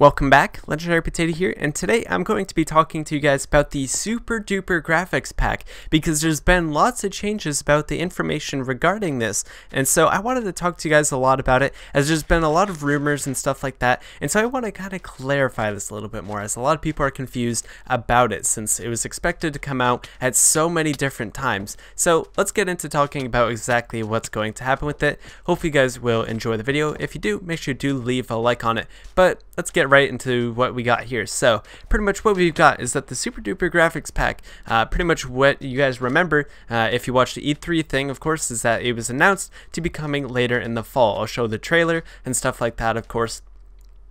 Welcome back, Legendary Potato here, and today I'm going to be talking to you guys about the Super Duper graphics pack because there's been lots of changes about the information regarding this, and so I wanted to talk to you guys a lot about it as there's been a lot of rumors and stuff like that, and so I want to kind of clarify this a little bit more as a lot of people are confused about it since it was expected to come out at so many different times. So let's get into talking about exactly what's going to happen with it. Hopefully you guys will enjoy the video. If you do, make sure you do leave a like on it, but let's get right into what we got here. So pretty much what we've got is that the Super Duper graphics pack, pretty much what you guys remember if you watched the E3 thing, of course, is that it was announced to be coming later in the fall. I'll show the trailer and stuff like that, of course.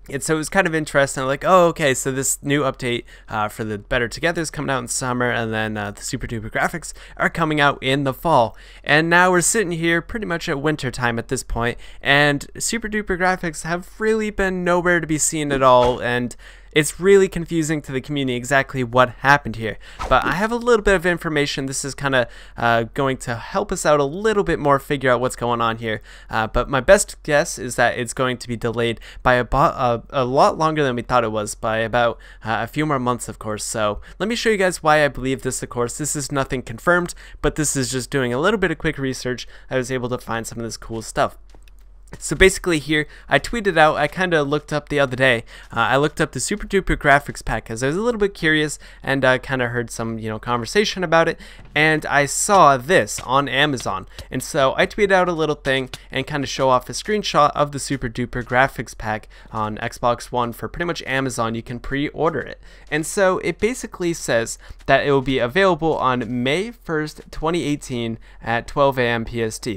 And so it was kind of interesting, like, oh, okay, so this new update for the Better Together is coming out in summer, and then the Super Duper graphics are coming out in the fall. And now we're sitting here pretty much at winter time at this point, and Super Duper graphics have really been nowhere to be seen at all, and it's really confusing to the community exactly what happened here. But I have a little bit of information. This is kind of going to help us out a little bit more, figure out what's going on here. But my best guess is that it's going to be delayed by a lot longer than we thought it was, by about a few more months, of course. So let me show you guys why I believe this, of course. This is nothing confirmed, but this is just doing a little bit of quick research. I was able to find some of this cool stuff. So basically here, I tweeted out, I kind of looked up the other day, I looked up the Super Duper graphics pack because I was a little bit curious and kind of heard some, conversation about it, and I saw this on Amazon. And so I tweeted out a little thing and kind of show off a screenshot of the Super Duper graphics pack on Xbox One for pretty much Amazon. You can pre-order it. And so it basically says that it will be available on May 1st, 2018 at 12 a.m. PST.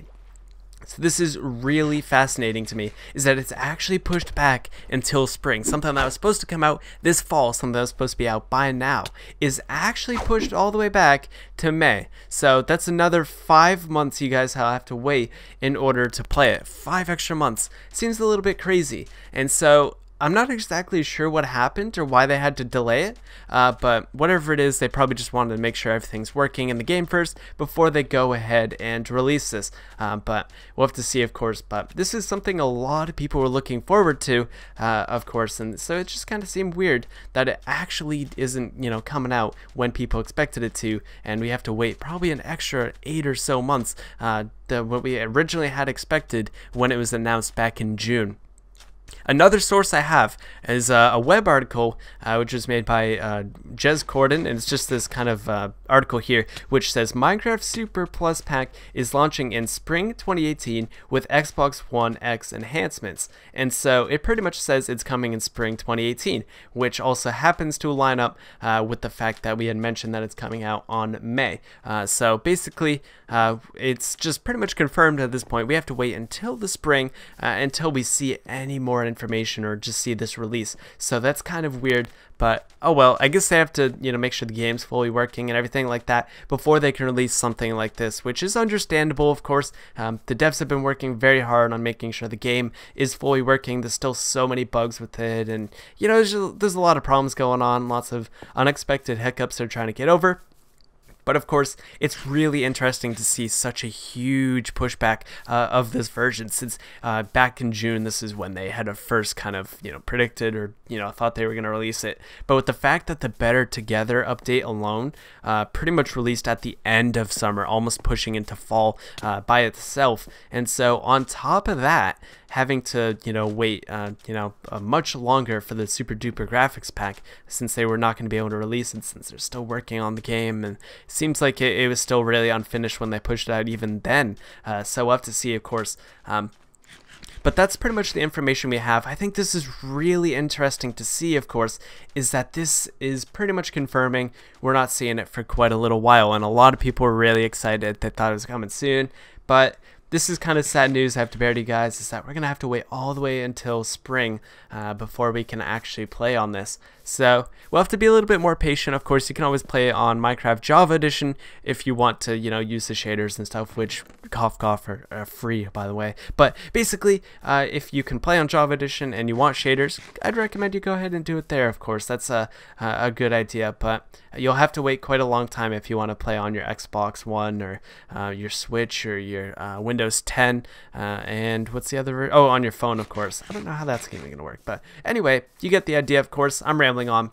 So this is really fascinating to me, is that it's actually pushed back until spring. Something that was supposed to come out this fall, something that was supposed to be out by now, is actually pushed all the way back to May. So that's another 5 months you guys have to wait in order to play it. 5 extra months. Seems a little bit crazy. And so I'm not exactly sure what happened or why they had to delay it, but whatever it is, they probably just wanted to make sure everything's working in the game first before they go ahead and release this. But we'll have to see, of course. But this is something a lot of people were looking forward to, of course, and so it just kind of seemed weird that it actually isn't, coming out when people expected it to, and we have to wait probably an extra 8 or so months what we originally had expected when it was announced back in June. Another source I have is a web article which was made by Jez Corden, and it's just this kind of article here which says Minecraft Super Plus Pack is launching in spring 2018 with Xbox One X enhancements. And so it pretty much says it's coming in spring 2018, which also happens to line up with the fact that we had mentioned that it's coming out on May. So basically it's just pretty much confirmed at this point. We have to wait until the spring until we see any more information or just see this release. So that's kind of weird, but oh well, I guess they have to make sure the game's fully working and everything like that before they can release something like this, which is understandable, of course. The devs have been working very hard on making sure the game is fully working. There's still so many bugs with it, and there's a lot of problems going on, lots of unexpected hiccups they're trying to get over. But of course, it's really interesting to see such a huge pushback of this version, since back in June, this is when they had first kind of predicted or thought they were going to release it. But with the fact that the Better Together update alone pretty much released at the end of summer, almost pushing into fall by itself, and so on top of that, having to wait much longer for the Super Duper graphics pack, since they were not going to be able to release it, since they're still working on the game, and it seems like it was still really unfinished when they pushed it out even then. So we'll have to see, of course. But that's pretty much the information we have. I think this is really interesting to see, of course, is that this is pretty much confirming we're not seeing it for quite a little while, and a lot of people were really excited. They thought it was coming soon, but this is kind of sad news I have to bear to you guys, is that we're going to have to wait all the way until spring before we can actually play on this. So we'll have to be a little bit more patient. Of course, you can always play on Minecraft Java Edition if you want to, use the shaders and stuff, which, cough cough, are free, by the way. But basically, if you can play on Java Edition and you want shaders, I'd recommend you go ahead and do it there, of course. That's a good idea, but you'll have to wait quite a long time if you want to play on your Xbox One or your Switch or your Windows Windows 10, and what's the other? Oh, on your phone, of course. I don't know how that's even going to work, but anyway, you get the idea, of course. I'm rambling on.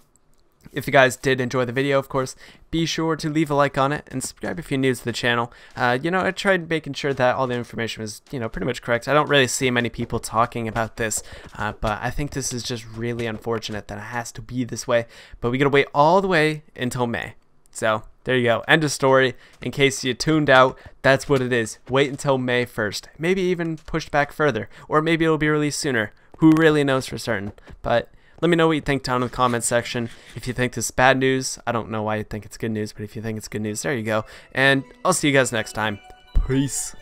If you guys did enjoy the video, of course, be sure to leave a like on it and subscribe if you're new to the channel. I tried making sure that all the information was, pretty much correct. I don't really see many people talking about this, but I think this is just really unfortunate that it has to be this way. But we gotta wait all the way until May. So there you go. End of story. In case you tuned out, that's what it is. Wait until May 1st. Maybe even pushed back further, or maybe it'll be released sooner. Who really knows for certain? But let me know what you think down in the comments section. If you think this is bad news, I don't know why you think it's good news, but if you think it's good news, there you go. And I'll see you guys next time. Peace.